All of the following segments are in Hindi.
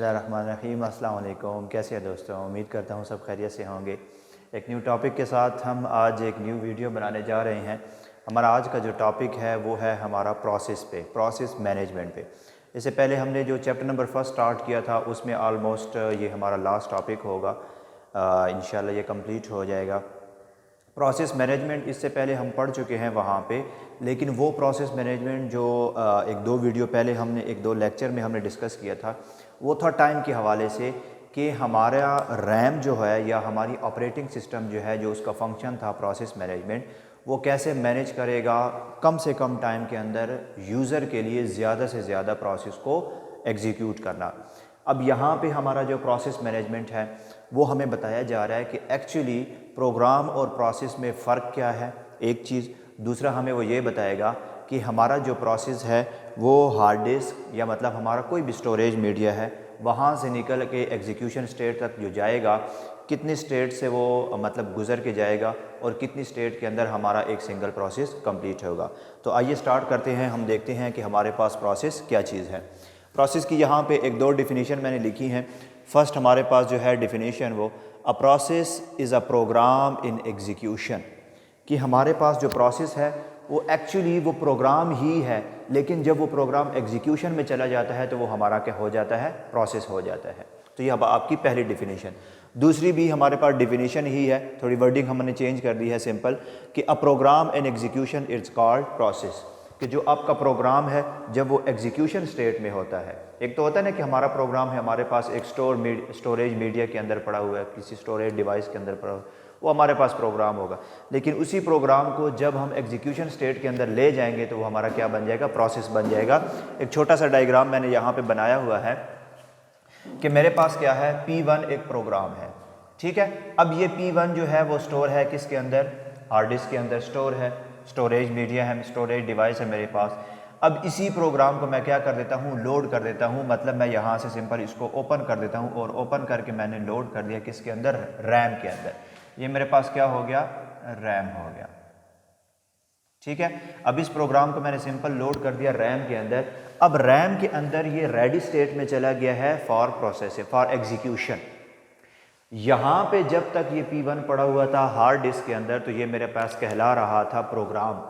बिस्मिल्लाहिर्रहमानिर्रहीम। अस्सलाम वालेकुम। कैसे हैं दोस्तों? उम्मीद करता हूँ सब खैरियत से होंगे। एक न्यू टॉपिक के साथ हम आज एक न्यू वीडियो बनाने जा रहे हैं। हमारा आज का जो टॉपिक है वो है हमारा प्रोसेस मैनेजमेंट पे। इससे पहले हमने जो चैप्टर नंबर 1 स्टार्ट किया था उसमें ऑलमोस्ट ये हमारा लास्ट टॉपिक होगा। इंशाल्लाह ये कंप्लीट हो जाएगा। प्रोसेस मैनेजमेंट इससे पहले हम पढ़ चुके हैं वहाँ पे, लेकिन वो प्रोसेस मैनेजमेंट जो एक दो वीडियो पहले हमने एक दो लेक्चर में हमने डिस्कस किया था वो था टाइम के हवाले से कि हमारा रैम जो है या हमारी ऑपरेटिंग सिस्टम जो है जो उसका फंक्शन था प्रोसेस मैनेजमेंट, वो कैसे मैनेज करेगा कम से कम टाइम के अंदर यूज़र के लिए ज़्यादा से ज़्यादा प्रोसेस को एग्जीक्यूट करना। अब यहाँ पे हमारा जो प्रोसेस मैनेजमेंट है वो हमें बताया जा रहा है कि एक्चुअली प्रोग्राम और प्रोसेस में फ़र्क क्या है, एक चीज़। दूसरा हमें वो ये बताएगा कि हमारा जो प्रोसेस है वो हार्ड डिस्क या मतलब हमारा कोई भी स्टोरेज मीडिया है वहाँ से निकल के एग्जीक्यूशन स्टेट तक जो जाएगा, कितनी स्टेट से वो मतलब गुज़र के जाएगा और कितनी स्टेट के अंदर हमारा एक सिंगल प्रोसेस कंप्लीट होगा। तो आइए स्टार्ट करते हैं। हम देखते हैं कि हमारे पास प्रोसेस क्या चीज़ है। प्रोसेस की यहाँ पे एक दो डिफिनीशन मैंने लिखी हैं। फर्स्ट हमारे पास जो है डिफिनीशन वो a process is a program in execution, कि हमारे पास जो प्रोसेस है वो एक्चुअली वो प्रोग्राम ही है, लेकिन जब वो प्रोग्राम एग्जीक्यूशन में चला जाता है तो वो हमारा क्या हो जाता है, प्रोसेस हो जाता है। तो ये अब आपकी पहली डिफिनीशन। दूसरी भी हमारे पास डिफिनीशन ही है, थोड़ी वर्डिंग हमने चेंज कर दी है सिंपल, कि a program in execution it's called process, कि जो आपका प्रोग्राम है जब वो एग्जीक्यूशन स्टेट में होता है। एक तो होता है ना कि हमारा प्रोग्राम है, हमारे पास एक स्टोरेज मीडिया के अंदर पड़ा हुआ है, किसी स्टोरेज डिवाइस के अंदर पड़ा हुआ है, वो हमारे पास प्रोग्राम होगा। लेकिन उसी प्रोग्राम को जब हम एग्जीक्यूशन स्टेट के अंदर ले जाएंगे तो वो हमारा क्या बन जाएगा, प्रोसेस बन जाएगा। एक छोटा सा डायग्राम मैंने यहाँ पे बनाया हुआ है कि मेरे पास क्या है, P1 एक प्रोग्राम है, ठीक है। अब ये P1 जो है वो स्टोर है किसके अंदर, हार्ड डिस्क के अंदर स्टोर है, स्टोरेज मीडिया है, स्टोरेज डिवाइस है मेरे पास। अब इसी प्रोग्राम को मैं क्या कर देता हूँ, लोड कर देता हूँ, मतलब मैं यहाँ से सिंपल इसको ओपन कर देता हूँ और ओपन करके मैंने लोड कर दिया किसके अंदर, रैम के अंदर। ये मेरे पास क्या हो गया, रैम हो गया, ठीक है। अब इस प्रोग्राम को मैंने सिंपल लोड कर दिया रैम के अंदर। अब रैम के अंदर ये रेडी स्टेट में चला गया है फॉर प्रोसेस, फॉर एग्जीक्यूशन। यहाँ पे जब तक ये P1 पड़ा हुआ था हार्ड डिस्क के अंदर तो ये मेरे पास कहला रहा था प्रोग्राम,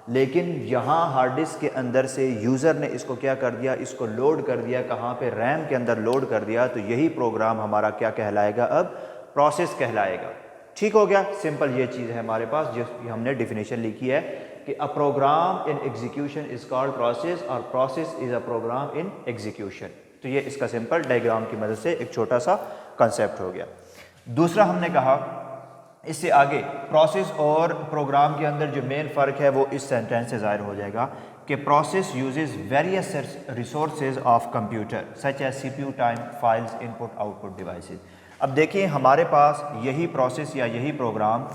लेकिन यहाँ हार्ड डिस्क के अंदर से यूज़र ने इसको क्या कर दिया, इसको लोड कर दिया, कहाँ पे, रैम के अंदर लोड कर दिया। तो यही प्रोग्राम हमारा क्या कहलाएगा, अब प्रोसेस कहलाएगा। ठीक हो गया, सिंपल ये चीज़ है हमारे पास जिसकी हमने डिफिनेशन लिखी है कि a program in execution is called process और process is a program in execution. तो ये इसका सिंपल डायग्राम की मदद से एक छोटा सा कंसेप्ट हो गया। दूसरा हमने कहा इससे आगे प्रोसेस और प्रोग्राम के अंदर जो मेन फ़र्क है वो इस सेंटेंस से ज़ाहिर हो जाएगा कि process uses various resources of computer such as CPU time, files, input output devices. अब देखिए हमारे पास यही प्रोसेस या यही प्रोग्राम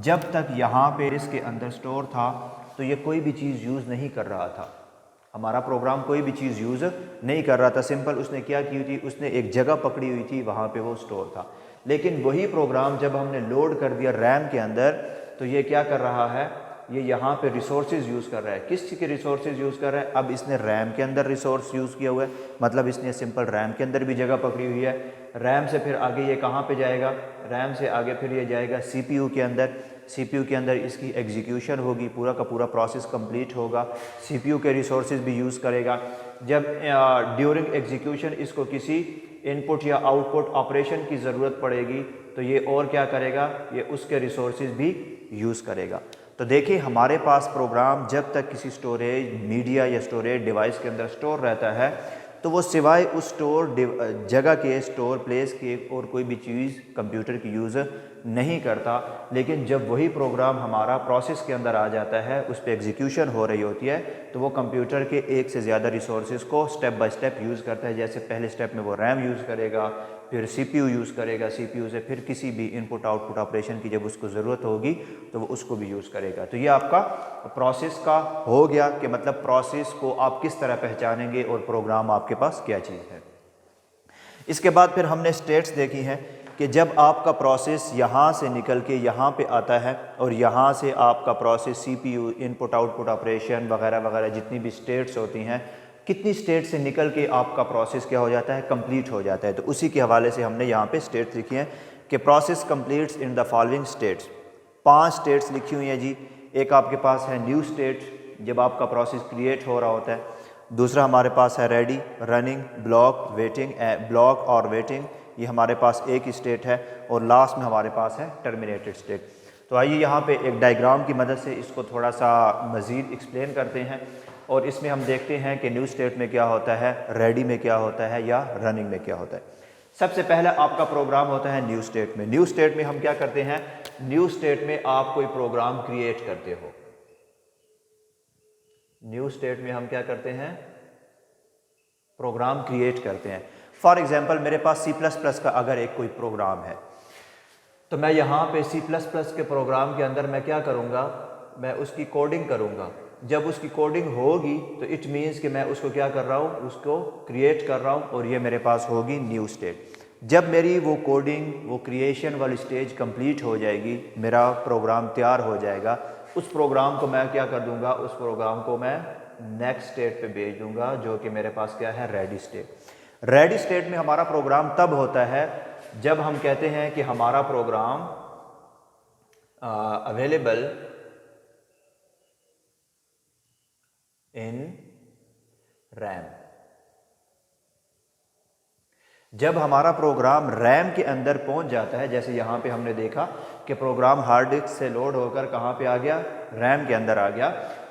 जब तक यहाँ पे इसके अंदर स्टोर था तो ये कोई भी चीज़ यूज़ नहीं कर रहा था। हमारा प्रोग्राम कोई भी चीज़ यूज़ नहीं कर रहा था, सिंपल उसने क्या की थी, उसने एक जगह पकड़ी हुई थी, वहाँ पे वो स्टोर था। लेकिन वही प्रोग्राम जब हमने लोड कर दिया रैम के अंदर तो ये क्या कर रहा है, ये यहाँ पे रिसोर्सेज यूज़ कर रहा है। किस चीज़ के रिसोर्सेज यूज़ कर रहा है, अब इसने रैम के अंदर रिसोर्स यूज़ किया हुआ है, मतलब इसने सिंपल रैम के अंदर भी जगह पकड़ी हुई है। रैम से फिर आगे ये कहाँ पे जाएगा, रैम से आगे फिर ये जाएगा CPU के अंदर। CPU के अंदर इसकी एग्जीक्यूशन होगी, पूरा का पूरा प्रोसेस कंप्लीट होगा। CPU के रिसोर्सेज भी यूज़ करेगा। जब ड्यूरिंग एग्जीक्यूशन इसको किसी इनपुट या आउटपुट ऑपरेशन की ज़रूरत पड़ेगी तो ये और क्या करेगा, ये उसके रिसोर्सेज भी यूज़ करेगा। तो देखिए हमारे पास प्रोग्राम जब तक किसी स्टोरेज मीडिया या स्टोरेज डिवाइस के अंदर स्टोर रहता है तो वो सिवाय उस स्टोर जगह के, स्टोर प्लेस के और कोई भी चीज़ कंप्यूटर की यूज़ नहीं करता। लेकिन जब वही प्रोग्राम हमारा प्रोसेस के अंदर आ जाता है, उस पर एग्जीक्यूशन हो रही होती है, तो वो कंप्यूटर के एक से ज़्यादा रिसोर्सेज को स्टेप बाय स्टेप यूज़ करता है। जैसे पहले स्टेप में वो रैम यूज़ करेगा, फिर CPU यूज़ करेगा, CPU से फिर किसी भी इनपुट आउटपुट ऑपरेशन की जब उसको ज़रूरत होगी तो वो उसको भी यूज़ करेगा। तो ये आपका प्रोसेस का हो गया कि मतलब प्रोसेस को आप किस तरह पहचानेंगे और प्रोग्राम आपके पास क्या चीज़ है। इसके बाद फिर हमने स्टेट्स देखी हैं कि जब आपका प्रोसेस यहाँ से निकल के यहाँ पे आता है और यहाँ से आपका process CPU, input output operation वगैरह वगैरह जितनी भी स्टेट्स होती हैं कितनी स्टेट से निकल के आपका प्रोसेस क्या हो जाता है, कंप्लीट हो जाता है। तो उसी के हवाले से हमने यहाँ पे स्टेट्स लिखी हैं कि process completes in the following states. 5 states लिखी हुई हैं जी। एक आपके पास है न्यू स्टेट, जब आपका प्रोसेस क्रिएट हो रहा होता है। दूसरा हमारे पास है ready, running, block, waiting. Block और वेटिंग ये हमारे पास एक ही स्टेट है। और लास्ट में हमारे पास है टर्मिनेटेड स्टेट। तो आइए यहाँ पे एक डायग्राम की मदद से इसको थोड़ा सा मज़ीद एक्सप्लेन करते हैं और इसमें हम देखते हैं कि न्यू स्टेट में क्या होता है, रेडी में क्या होता है या रनिंग में क्या होता है। सबसे पहला आपका प्रोग्राम होता है न्यू स्टेट में। न्यू स्टेट में हम क्या करते हैं, न्यू स्टेट में आप कोई प्रोग्राम क्रिएट करते हो। न्यू स्टेट में हम क्या करते हैं, प्रोग्राम क्रिएट करते हैं। फॉर एग्जांपल मेरे पास C++ का अगर एक कोई प्रोग्राम है तो मैं यहाँ पे C++ के प्रोग्राम के अंदर मैं क्या करूँगा, मैं उसकी कोडिंग करूँगा। जब उसकी कोडिंग होगी तो इट मीन्स कि मैं उसको क्या कर रहा हूँ, उसको क्रिएट कर रहा हूँ और ये मेरे पास होगी न्यू स्टेट। जब मेरी वो कोडिंग, वो क्रिएशन वाली स्टेज कंप्लीट हो जाएगी, मेरा प्रोग्राम तैयार हो जाएगा, उस प्रोग्राम को मैं क्या कर दूँगा, उस प्रोग्राम को मैं नेक्स्ट स्टेट पे भेज दूँगा जो कि मेरे पास क्या है, रेडी स्टेट। रेडी स्टेट में हमारा प्रोग्राम तब होता है जब हम कहते हैं कि हमारा प्रोग्राम अवेलेबल इन रैम। जब हमारा प्रोग्राम रैम के अंदर पहुंच जाता है, जैसे यहाँ पे हमने देखा कि प्रोग्राम हार्ड डिस्क से लोड होकर कहाँ पे आ गया, रैम के अंदर आ गया।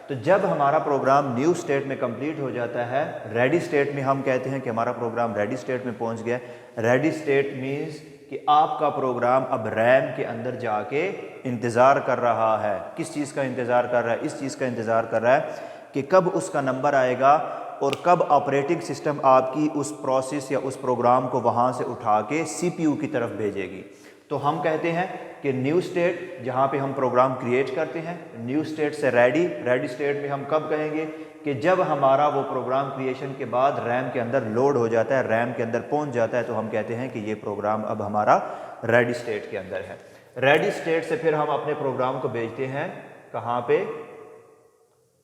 तो जब हमारा प्रोग्राम न्यू स्टेट में कंप्लीट हो जाता है, रेडी स्टेट में हम कहते हैं कि हमारा प्रोग्राम रेडी स्टेट में पहुंच गया। रेडी स्टेट मीन्स कि आपका प्रोग्राम अब रैम के अंदर जाके इंतज़ार कर रहा है। किस चीज़ का इंतज़ार कर रहा है, इस चीज़ का इंतज़ार कर रहा है कि कब उसका नंबर आएगा और कब ऑपरेटिंग सिस्टम आपकी उस प्रोसेस या उस प्रोग्राम को वहाँ से उठा के CPU की तरफ भेजेगी। तो हम कहते हैं कि न्यू स्टेट जहाँ पे हम प्रोग्राम क्रिएट करते हैं, न्यू स्टेट से रेडी। रेडी स्टेट में हम कब कहेंगे कि जब हमारा वो प्रोग्राम क्रिएशन के बाद रैम के अंदर लोड हो जाता है, रैम के अंदर पहुँच जाता है, तो हम कहते हैं कि ये प्रोग्राम अब हमारा रेडी स्टेट के अंदर है। रेडी स्टेट से फिर हम अपने प्रोग्राम को भेजते हैं कहाँ पे,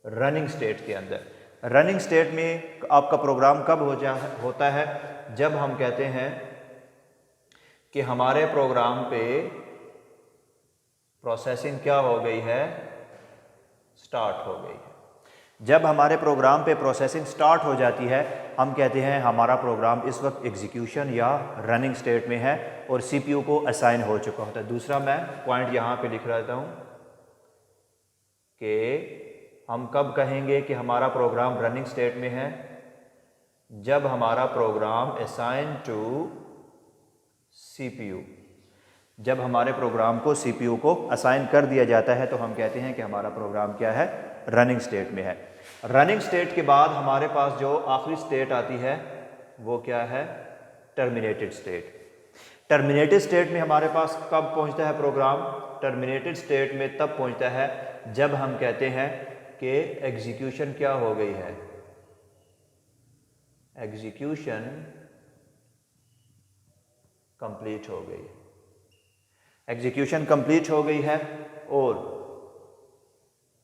रनिंग स्टेट के अंदर। रनिंग स्टेट में आपका प्रोग्राम कब होता है, जब हम कहते हैं कि हमारे प्रोग्राम पे प्रोसेसिंग क्या हो गई है, स्टार्ट हो गई है। जब हमारे प्रोग्राम पे प्रोसेसिंग स्टार्ट हो जाती है, हम कहते हैं हमारा प्रोग्राम इस वक्त एग्जीक्यूशन या रनिंग स्टेट में है और CPU को असाइन हो चुका होता है। दूसरा मैं पॉइंट यहाँ पे लिख रहता हूँ कि हम कब कहेंगे कि हमारा प्रोग्राम रनिंग स्टेट में है, जब हमारा प्रोग्राम असाइन टू CPU। जब हमारे प्रोग्राम को CPU को असाइन कर दिया जाता है तो हम कहते हैं कि हमारा प्रोग्राम क्या है, रनिंग स्टेट में है। रनिंग स्टेट के बाद हमारे पास जो आखिरी स्टेट आती है वो क्या है, टर्मिनेटेड स्टेट। टर्मिनेटेड स्टेट में हमारे पास कब पहुंचता है प्रोग्राम, टर्मिनेटेड स्टेट में तब पहुंचता है जब हम कहते हैं कि एग्जीक्यूशन क्या हो गई है, एग्जीक्यूशन कंप्लीट हो गई। एग्जीक्यूशन कंप्लीट हो गई है और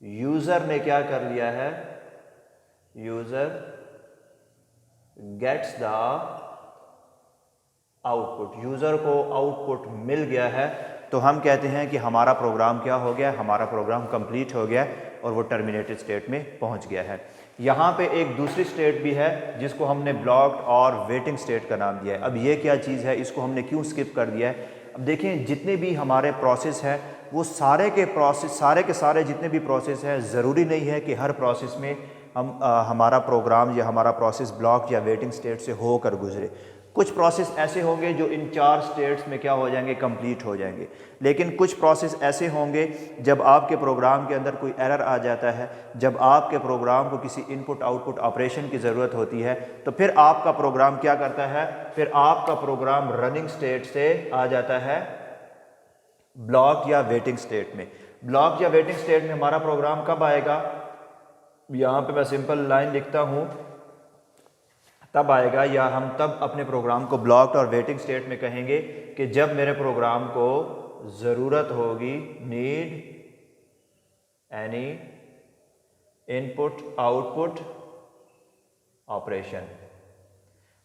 यूजर ने क्या कर लिया है, user gets the output. User को आउटपुट मिल गया है तो हम कहते हैं कि हमारा प्रोग्राम क्या हो गया, हमारा प्रोग्राम कंप्लीट हो गया और वो टर्मिनेटेड स्टेट में पहुंच गया है। यहाँ पे एक दूसरी स्टेट भी है जिसको हमने ब्लॉक्ड और वेटिंग स्टेट का नाम दिया है। अब ये क्या चीज़ है, इसको हमने क्यों स्किप कर दिया है। अब देखें, जितने भी हमारे प्रोसेस हैं वो सारे के सारे जितने भी प्रोसेस हैं, ज़रूरी नहीं है कि हर प्रोसेस में हमारा प्रोग्राम या हमारा प्रोसेस ब्लॉक या वेटिंग स्टेट से होकर गुजरे। कुछ प्रोसेस ऐसे होंगे जो इन 4 स्टेट्स में क्या हो जाएंगे, कंप्लीट हो जाएंगे। लेकिन कुछ प्रोसेस ऐसे होंगे जब आपके प्रोग्राम के अंदर कोई एरर आ जाता है, जब आपके प्रोग्राम को किसी इनपुट आउटपुट ऑपरेशन की ज़रूरत होती है, तो फिर आपका प्रोग्राम क्या करता है, फिर आपका प्रोग्राम रनिंग स्टेट से आ जाता है ब्लॉक या वेटिंग स्टेट में। ब्लॉक या वेटिंग स्टेट में हमारा प्रोग्राम कब आएगा, यहाँ पे मैं सिंपल लाइन लिखता हूँ, तब आएगा या हम तब अपने प्रोग्राम को ब्लॉक्ड और वेटिंग स्टेट में कहेंगे कि जब मेरे प्रोग्राम को ज़रूरत होगी, need any input output operation.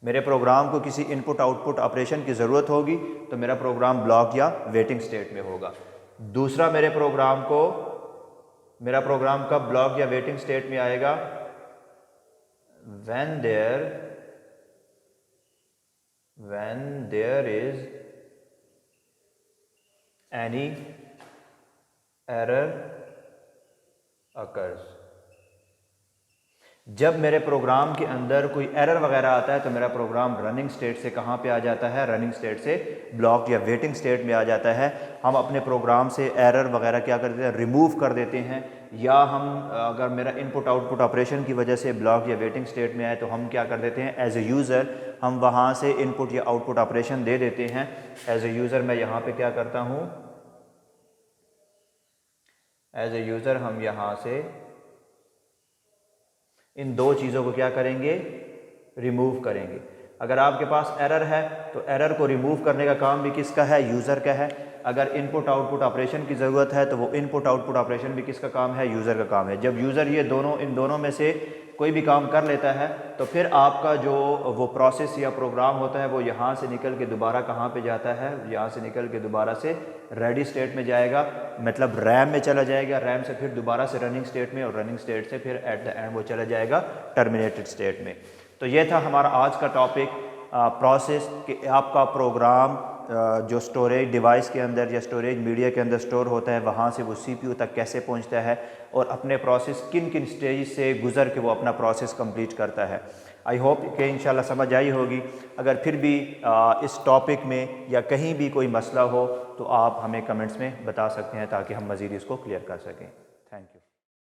मेरे प्रोग्राम को किसी इनपुट आउटपुट ऑपरेशन की ज़रूरत होगी तो मेरा प्रोग्राम ब्लॉक या वेटिंग स्टेट में होगा। दूसरा, मेरा प्रोग्राम कब ब्लॉक या वेटिंग स्टेट में आएगा? when there is any error occurs। जब मेरे प्रोग्राम के अंदर कोई एरर वगैरह आता है तो मेरा प्रोग्राम रनिंग स्टेट से कहाँ पे आ जाता है? रनिंग स्टेट से ब्लॉक या वेटिंग स्टेट में आ जाता है। हम अपने प्रोग्राम से एरर वगैरह क्या कर देते हैं? रिमूव कर देते हैं। या हम अगर मेरा इनपुट आउटपुट ऑपरेशन की वजह से ब्लॉक या वेटिंग स्टेट में आए तो हम क्या कर देते हैं? एज ए यूज़र हम वहाँ से इनपुट या आउटपुट ऑपरेशन दे देते हैं। एज ए यूज़र मैं यहाँ पे क्या करता हूँ? एज ए यूज़र हम यहाँ से इन दो चीज़ों को क्या करेंगे? रिमूव करेंगे। अगर आपके पास एरर है तो एरर को रिमूव करने का काम भी किसका है? यूज़र का है। अगर इनपुट आउटपुट ऑपरेशन की ज़रूरत है तो वो इनपुट आउटपुट ऑपरेशन भी किसका काम है? यूज़र का काम है। जब यूज़र इन दोनों में से कोई भी काम कर लेता है तो फिर आपका जो वो प्रोसेस या प्रोग्राम होता है वो यहाँ से निकल के दोबारा कहाँ पे जाता है? यहाँ से निकल के दोबारा से रेडी स्टेट में जाएगा, मतलब रैम में चला जाएगा। रैम से फिर दोबारा से रनिंग स्टेट में, और रनिंग स्टेट से फिर एट द एंड वो चला जाएगा टर्मिनेटेड स्टेट में। तो ये था हमारा आज का टॉपिक, प्रोसेस कि आपका प्रोग्राम जो स्टोरेज डिवाइस के अंदर या स्टोरेज मीडिया के अंदर स्टोर होता है वहाँ से वो सीपीयू तक कैसे पहुँचता है और अपने प्रोसेस किन किन स्टेज से गुज़र के वो अपना प्रोसेस कंप्लीट करता है। आई होप कि इंशाल्लाह समझ आई होगी। अगर फिर भी इस टॉपिक में या कहीं भी कोई मसला हो तो आप हमें कमेंट्स में बता सकते हैं ताकि हम मज़ीद इसको क्लियर कर सकें। Thank you.